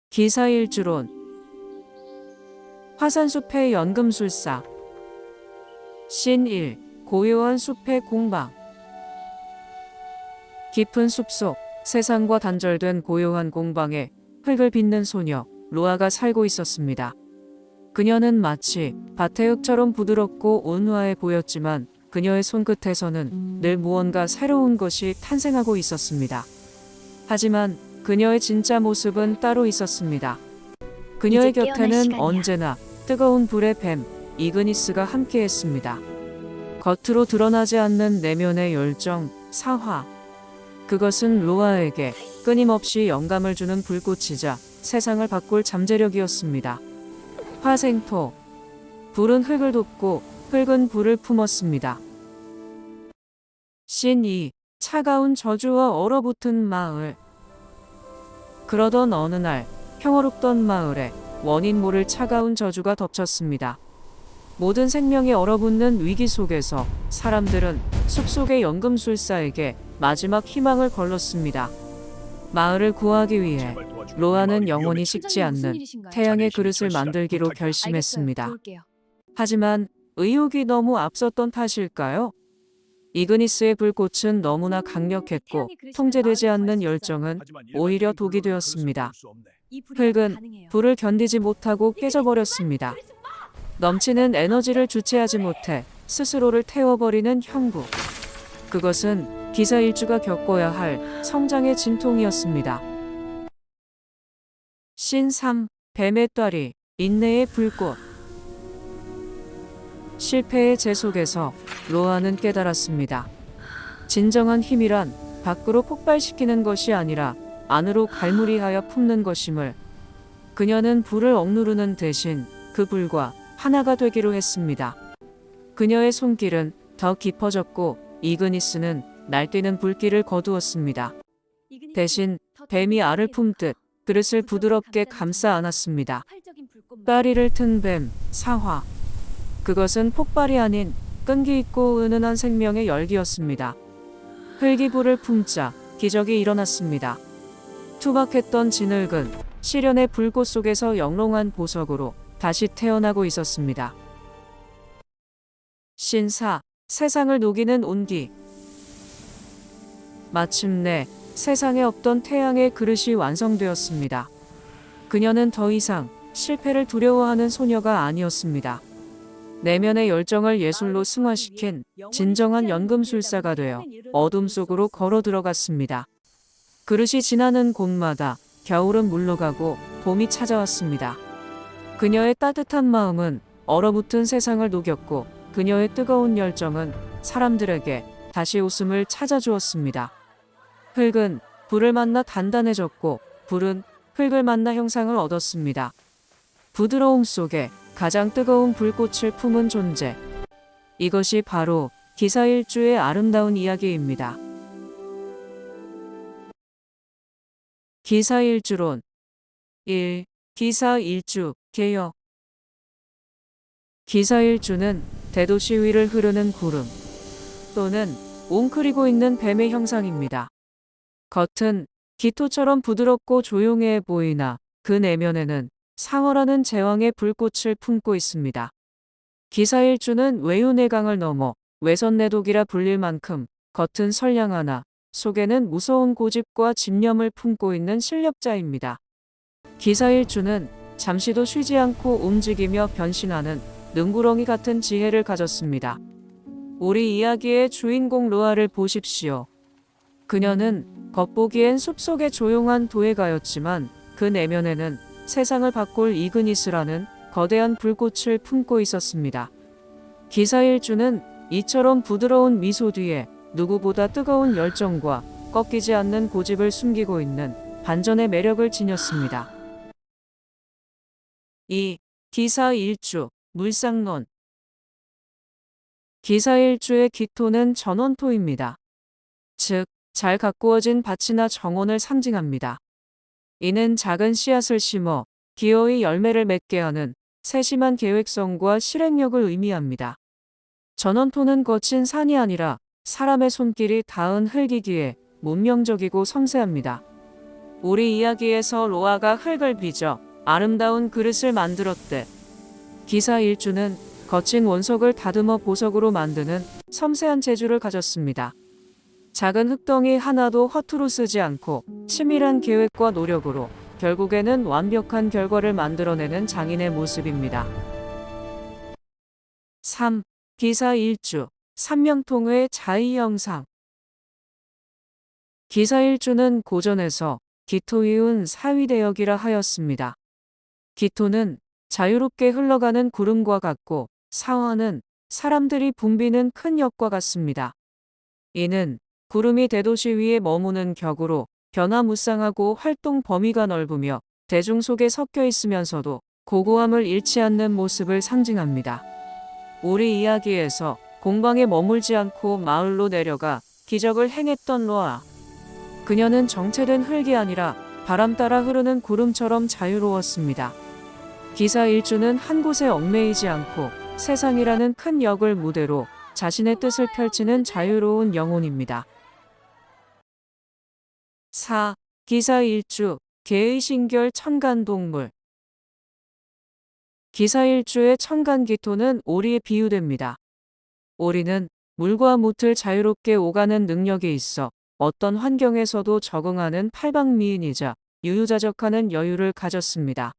기사일주론. 화산숲의 연금술사. 신 1. 고요한 숲의 공방. 깊은 숲속 세상과 단절된 고요한 공방에 흙을 빚는 소녀 로아가 살고 있었습니다. 그녀는 마치 밭의 흙처럼 부드럽고 온화해 보였지만 그녀의 손끝에서는 늘 무언가 새로운 것이 탄생하고 있었습니다. 하지만 그녀의 진짜 모습은 따로 있었습니다. 그녀의 이제 깨어날 곁에는 시간이야. 언제나 뜨거운 불의 뱀 이그니스가 함께했습니다. 겉으로 드러나지 않는 내면의 열정, 사화. 그것은 로아에게 끊임없이 영감을 주는 불꽃이자 세상을 바꿀 잠재력이었습니다. 화생토. 불은 흙을 돋고 흙은 불을 품었습니다. 신 2. 차가운 저주와 얼어붙은 마을. 그러던 어느 날 평화롭던 마을에 원인 모를 차가운 저주가 덮쳤습니다. 모든 생명이 얼어붙는 위기 속에서 사람들은 숲속의 연금술사에게 마지막 희망을 걸렀습니다. 마을을 구하기 위해 로아는 영원히 식지 않는 태양의 그릇을 만들기로 결심했습니다. 하지만 의욕이 너무 앞섰던 탓일까요? 이그니스의 불꽃은 너무나 강력했고 통제되지 않는 열정은 오히려 독이 되었습니다. 흙은 불을 견디지 못하고 깨져버렸습니다. 넘치는 에너지를 주체하지 못해 스스로를 태워버리는 형국. 그것은 기사일주가 겪어야 할 성장의 진통이었습니다. 신 3. 뱀의 ጧ리, 인내의 불꽃. 실패의 재 속에서 로아는 깨달았습니다. 진정한 힘이란 밖으로 폭발시키는 것이 아니라 안으로 갈무리하여 품는 것임을. 그녀는 불을 억누르는 대신 그 불과 하나가 되기로 했습니다. 그녀의 손길은 더 깊어졌고 이그니스는 날뛰는 불길을 거두었습니다. 대신 뱀이 알을 품듯 그릇을 부드럽게 감싸 안았습니다. 꽈리를 튼 뱀, 사화. 그것은 폭발이 아닌 끈기 있고 은은한 생명의 열기였습니다. 흙이 불을 품자 기적이 일어났습니다. 투박했던 진흙은 시련의 불꽃 속에서 영롱한 보석으로 다시 태어나고 있었습니다. 신 4. 세상을 녹이는 온기. 마침내 세상에 없던 태양의 그릇이 완성되었습니다. 그녀는 더 이상 실패를 두려워하는 소녀가 아니었습니다. 내면의 열정을 예술로 승화시킨 진정한 연금술사가 되어 어둠 속으로 걸어 들어갔습니다. 그릇이 지나는 곳마다 겨울은 물러가고 봄이 찾아왔습니다. 그녀의 따뜻한 마음은 얼어붙은 세상을 녹였고 그녀의 뜨거운 열정은 사람들에게 다시 웃음을 찾아주었습니다. 흙은 불을 만나 단단해졌고 불은 흙을 만나 형상을 얻었습니다. 부드러움 속에 가장 뜨거운 불꽃을 품은 존재. 이것이 바로 기사일주의 아름다운 이야기입니다. 기사일주론. 1. 기사일주, 개역. 기사일주는 대도시 위를 흐르는 구름 또는 웅크리고 있는 뱀의 형상입니다. 겉은 기토처럼 부드럽고 조용해 보이나 그 내면에는 상어라는 제왕의 불꽃을 품고 있습니다. 기사일주는 외유내강을 넘어 외선내독이라 불릴 만큼 겉은 선량하나 속에는 무서운 고집과 집념을 품고 있는 실력자입니다. 기사일주는 잠시도 쉬지 않고 움직이며 변신하는 능구렁이 같은 지혜를 가졌습니다. 우리 이야기의 주인공 로아를 보십시오. 그녀는 겉보기엔 숲속의 조용한 도예가였지만 그 내면에는 세상을 바꿀 이그니스라는 거대한 불꽃을 품고 있었습니다. 기사일주는 이처럼 부드러운 미소 뒤에 누구보다 뜨거운 열정과 꺾이지 않는 고집을 숨기고 있는 반전의 매력을 지녔습니다. 2. 기사일주, 물상론. 기사일주의 기토는 전원토입니다. 즉, 잘 가꾸어진 밭이나 정원을 상징합니다. 이는 작은 씨앗을 심어 기어이 열매를 맺게 하는 세심한 계획성과 실행력을 의미합니다. 전원토는 거친 산이 아니라 사람의 손길이 닿은 흙이기에 문명적이고 섬세합니다. 우리 이야기에서 로아가 흙을 빚어 아름다운 그릇을 만들었대. 기사 일주는 거친 원석을 다듬어 보석으로 만드는 섬세한 재주를 가졌습니다. 작은 흙덩이 하나도 허투루 쓰지 않고 치밀한 계획과 노력으로 결국에는 완벽한 결과를 만들어내는 장인의 모습입니다. 3. 기사 일주 삼명통의 자의 영상. 기사 일주는 고전에서 기토이운 사위대역이라 하였습니다. 기토는 자유롭게 흘러가는 구름과 같고 사화는 사람들이 붐비는 큰 역과 같습니다. 이는 구름이 대도시 위에 머무는 격으로 변화무쌍하고 활동 범위가 넓으며 대중 속에 섞여 있으면서도 고고함을 잃지 않는 모습을 상징합니다. 우리 이야기에서 공방에 머물지 않고 마을로 내려가 기적을 행했던 로아. 그녀는 정체된 흙이 아니라 바람 따라 흐르는 구름처럼 자유로웠습니다. 기사 일주는 한 곳에 얽매이지 않고 세상이라는 큰 역을 무대로 자신의 뜻을 펼치는 자유로운 영혼입니다. 4. 기사 일주 개의 신결 천간동물. 기사 일주의 천간기토는 오리에 비유됩니다. 오리는 물과 묻을 자유롭게 오가는 능력이 있어 어떤 환경에서도 적응하는 팔방미인이자 유유자적하는 여유를 가졌습니다.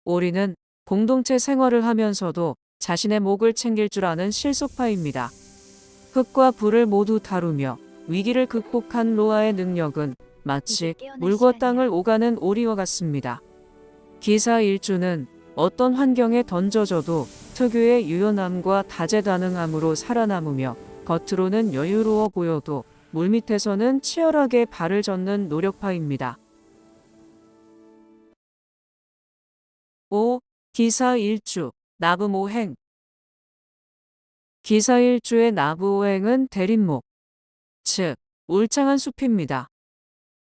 오리는 공동체 생활을 하면서도 자신의 목을 챙길 줄 아는 실속파입니다. 흙과 불을 모두 다루며 위기를 극복한 로아의 능력은 마치 물과 땅을 오가는 오리와 같습니다. 기사 일주는 어떤 환경에 던져져도 특유의 유연함과 다재다능함으로 살아남으며 겉으로는 여유로워 보여도 물밑에서는 치열하게 발을 젓는 노력파입니다. 5. 기사 일주 나부모행. 기사 일주의 나부오행은 대립목, 즉 울창한 숲입니다.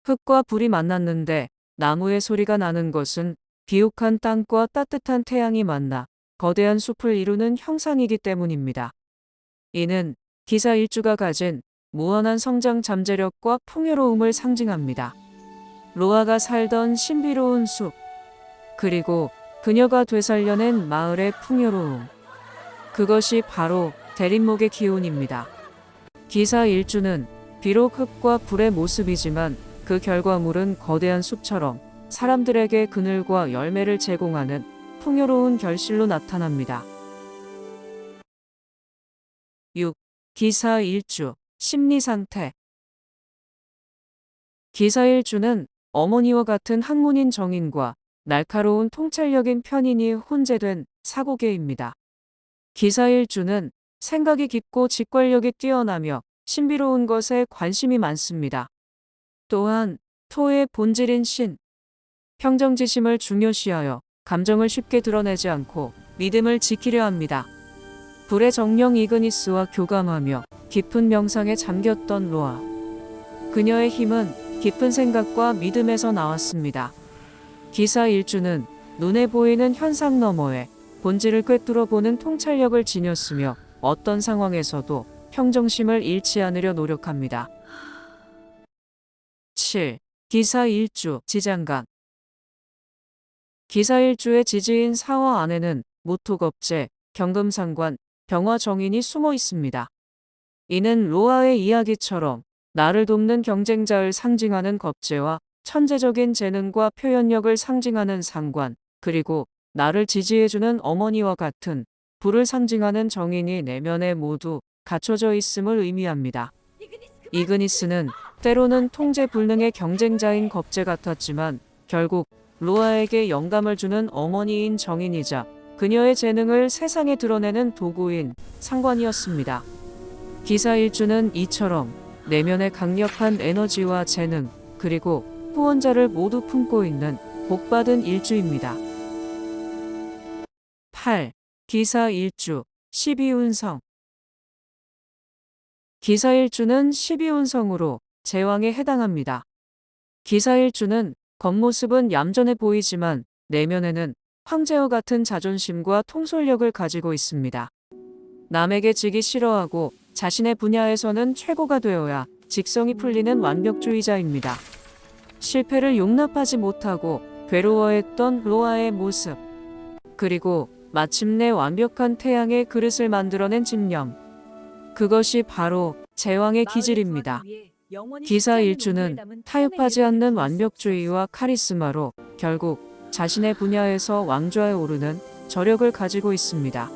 흙과 불이 만났는데 나무의 소리가 나는 것은 비옥한 땅과 따뜻한 태양이 만나 거대한 숲을 이루는 형상이기 때문입니다. 이는 기사 일주가 가진 무한한 성장 잠재력과 풍요로움을 상징합니다. 로아가 살던 신비로운 숲, 그리고 그녀가 되살려낸 마을의 풍요로움. 그것이 바로 대립목의 기운입니다. 기사 일주는 비록 흙과 불의 모습이지만 그 결과물은 거대한 숲처럼 사람들에게 그늘과 열매를 제공하는 풍요로운 결실로 나타납니다. 6. 기사 일주 심리상태. 기사 일주는 어머니와 같은 학문인 정인과 날카로운 통찰력인 편인이 혼재된 사고계입니다. 기사 일주는 생각이 깊고 직관력이 뛰어나며 신비로운 것에 관심이 많습니다. 또한 토의 본질인 신, 평정지심을 중요시하여 감정을 쉽게 드러내지 않고 믿음을 지키려 합니다. 불의 정령 이그니스와 교감하며 깊은 명상에 잠겼던 로아. 그녀의 힘은 깊은 생각과 믿음에서 나왔습니다. 기사 일주는 눈에 보이는 현상 너머에 본질을 꿰뚫어 보는 통찰력을 지녔으며 어떤 상황에서도 평정심을 잃지 않으려 노력합니다. 7. 기사 일주 지장간. 기사 일주의 지지인 사화 안에는 모토겁제, 경금상관, 병화정인이 숨어 있습니다. 이는 로아의 이야기처럼 나를 돕는 경쟁자를 상징하는 겁제와 천재적인 재능과 표현력을 상징하는 상관, 그리고 나를 지지해주는 어머니와 같은 불을 상징하는 정인이 내면에 모두 갖춰져 있음을 의미합니다. 이그니스는 때로는 통제 불능의 경쟁자인 겁제 같았지만 결국 로아에게 영감을 주는 어머니인 정인이자 그녀의 재능을 세상에 드러내는 도구인 상관이었습니다. 기사 일주는 이처럼 내면의 강력한 에너지와 재능, 그리고 후원자를 모두 품고 있는 복받은 일주입니다. 8. 기사 일주 12운성. 기사 일주는 12운성으로 제왕에 해당합니다. 기사 일주는 겉모습은 얌전해 보이지만 내면에는 황제와 같은 자존심과 통솔력을 가지고 있습니다. 남에게 지기 싫어하고 자신의 분야에서는 최고가 되어야 직성이 풀리는 완벽주의자입니다. 실패를 용납하지 못하고 괴로워했던 로아의 모습. 그리고 마침내 완벽한 태양의 그릇을 만들어낸 집념. 그것이 바로 제왕의 기질입니다. 기사 일주는 타협하지 않는 완벽주의와 카리스마로 결국 자신의 분야에서 왕좌에 오르는 저력을 가지고 있습니다.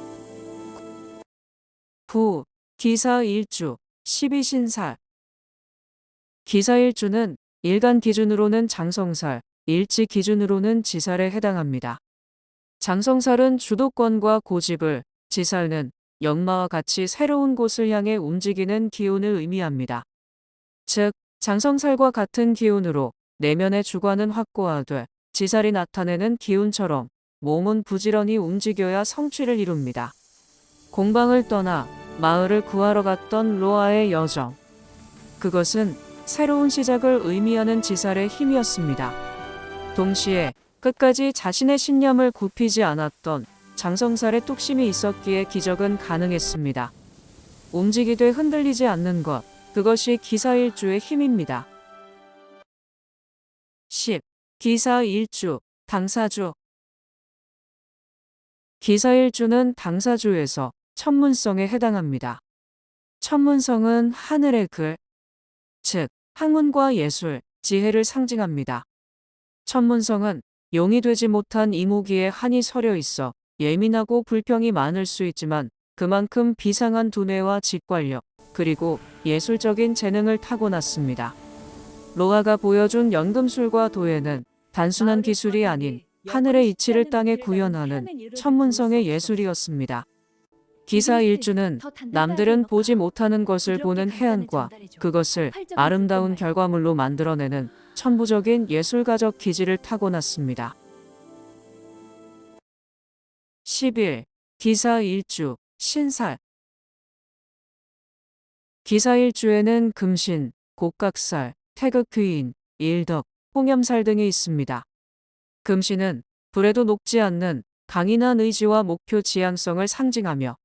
부, 기사 일주, 12신살. 기사 일주는 일간 기준으로는 장성살, 일지 기준으로는 지살에 해당합니다. 장성살은 주도권과 고집을, 지살은 역마와 같이 새로운 곳을 향해 움직이는 기운을 의미합니다. 즉, 장성살과 같은 기운으로 내면의 주관은 확고하되 지살이 나타내는 기운처럼 몸은 부지런히 움직여야 성취를 이룹니다. 공방을 떠나 마을을 구하러 갔던 로아의 여정. 그것은 새로운 시작을 의미하는 지살의 힘이었습니다. 동시에 끝까지 자신의 신념을 굽히지 않았던 장성살의 뚝심이 있었기에 기적은 가능했습니다. 움직이되 흔들리지 않는 것, 그것이 기사일주의 힘입니다. 10. 기사일주, 당사주. 기사일주는 당사주에서 천문성에 해당합니다. 천문성은 하늘의 글, 즉 학문과 예술, 지혜를 상징합니다. 천문성은 용이 되지 못한 이무기에 한이 서려 있어 예민하고 불평이 많을 수 있지만 그만큼 비상한 두뇌와 직관력, 그리고 예술적인 재능을 타고났습니다. 로아가 보여준 연금술과 도예는 단순한 기술이 아닌 하늘의 이치를 땅에 구현하는 천문성의 예술이었습니다. 기사일주는 남들은 보지 못하는 것을 보는 해안과 그것을 아름다운 결과물로 만들어내는 천부적인 예술가적 기질을 타고났습니다. 11. 기사일주, 신살. 기사일주에는 금신, 곡각살, 태극귀인, 일덕, 홍염살 등이 있습니다. 금신은 불에도 녹지 않는 강인한 의지와 목표 지향성을 상징하며,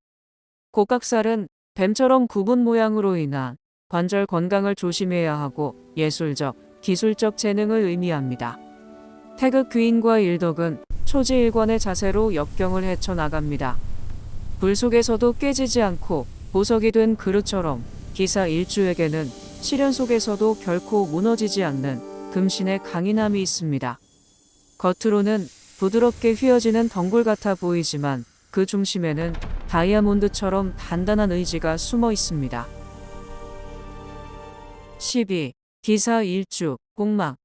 곡각살은 뱀처럼 굽은 모양으로 인한 관절 건강을 조심해야 하고 예술적, 기술적 재능을 의미합니다. 태극귀인과 일덕은 초지일관의 자세로 역경을 헤쳐나갑니다. 불 속에서도 깨지지 않고 보석이 된 그릇처럼 기사일주에게는 시련 속에서도 결코 무너지지 않는 금신의 강인함이 있습니다. 겉으로는 부드럽게 휘어지는 덩굴 같아 보이지만 그 중심에는 다이아몬드처럼 단단한 의지가 숨어 있습니다. 12. 기사일주, 공망.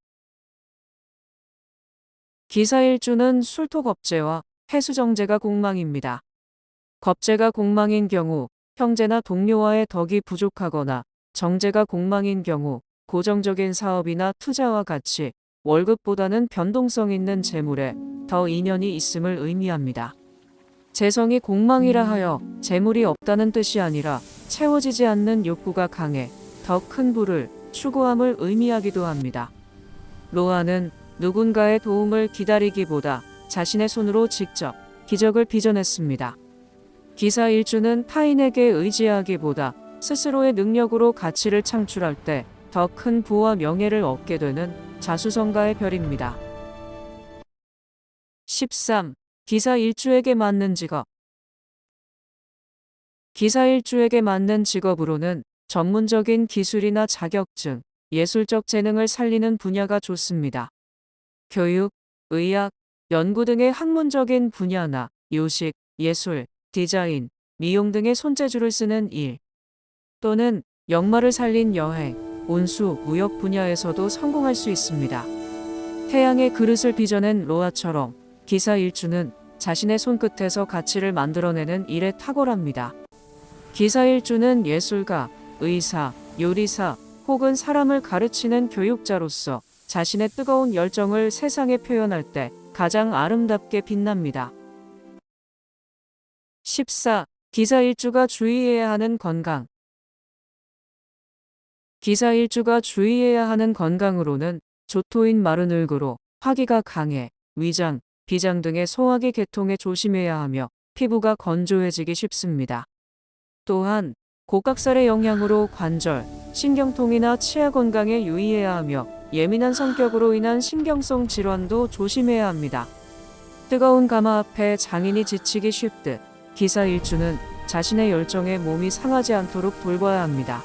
기사일주는 술토겁제와 해수정제가 공망입니다. 겁제가 공망인 경우 형제나 동료와의 덕이 부족하거나 정제가 공망인 경우 고정적인 사업이나 투자와 같이 월급보다는 변동성 있는 재물에 더 인연이 있음을 의미합니다. 재성이 공망이라 하여 재물이 없다는 뜻이 아니라 채워지지 않는 욕구가 강해 더 큰 부를 추구함을 의미하기도 합니다. 로아는 누군가의 도움을 기다리기보다 자신의 손으로 직접 기적을 빚어냈습니다. 기사일주는 타인에게 의지하기보다 스스로의 능력으로 가치를 창출할 때 더 큰 부와 명예를 얻게 되는 자수성가의 별입니다. 13. 기사일주에게 맞는 직업. 기사일주에게 맞는 직업으로는 전문적인 기술이나 자격증, 예술적 재능을 살리는 분야가 좋습니다. 교육, 의학, 연구 등의 학문적인 분야나 요식, 예술, 디자인, 미용 등의 손재주를 쓰는 일, 또는 역마를 살린 여행, 운수, 무역 분야에서도 성공할 수 있습니다. 태양의 그릇을 빚어낸 로아처럼 기사일주는 자신의 손끝에서 가치를 만들어내는 일에 탁월합니다. 기사일주는 예술가, 의사, 요리사 혹은 사람을 가르치는 교육자로서 자신의 뜨거운 열정을 세상에 표현할 때 가장 아름답게 빛납니다. 14. 기사일주가 주의해야 하는 건강. 기사일주가 주의해야 하는 건강으로는 조토인 마른 을구로 화기가 강해 위장, 비장 등의 소화기 계통에 조심해야 하며 피부가 건조해지기 쉽습니다. 또한 곡각살의 영향으로 관절, 신경통이나 치아 건강에 유의해야 하며 예민한 성격으로 인한 신경성 질환도 조심해야 합니다. 뜨거운 가마 앞에 장인이 지치기 쉽듯 기사 일주는 자신의 열정에 몸이 상하지 않도록 돌봐야 합니다.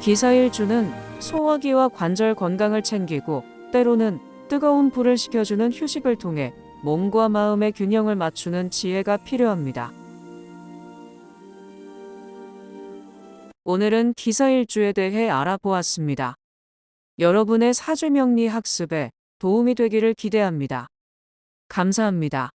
기사 일주는 소화기와 관절 건강을 챙기고 때로는 뜨거운 불을 식혀주는 휴식을 통해 몸과 마음의 균형을 맞추는 지혜가 필요합니다. 오늘은 기사일주에 대해 알아보았습니다. 여러분의 사주명리 학습에 도움이 되기를 기대합니다. 감사합니다.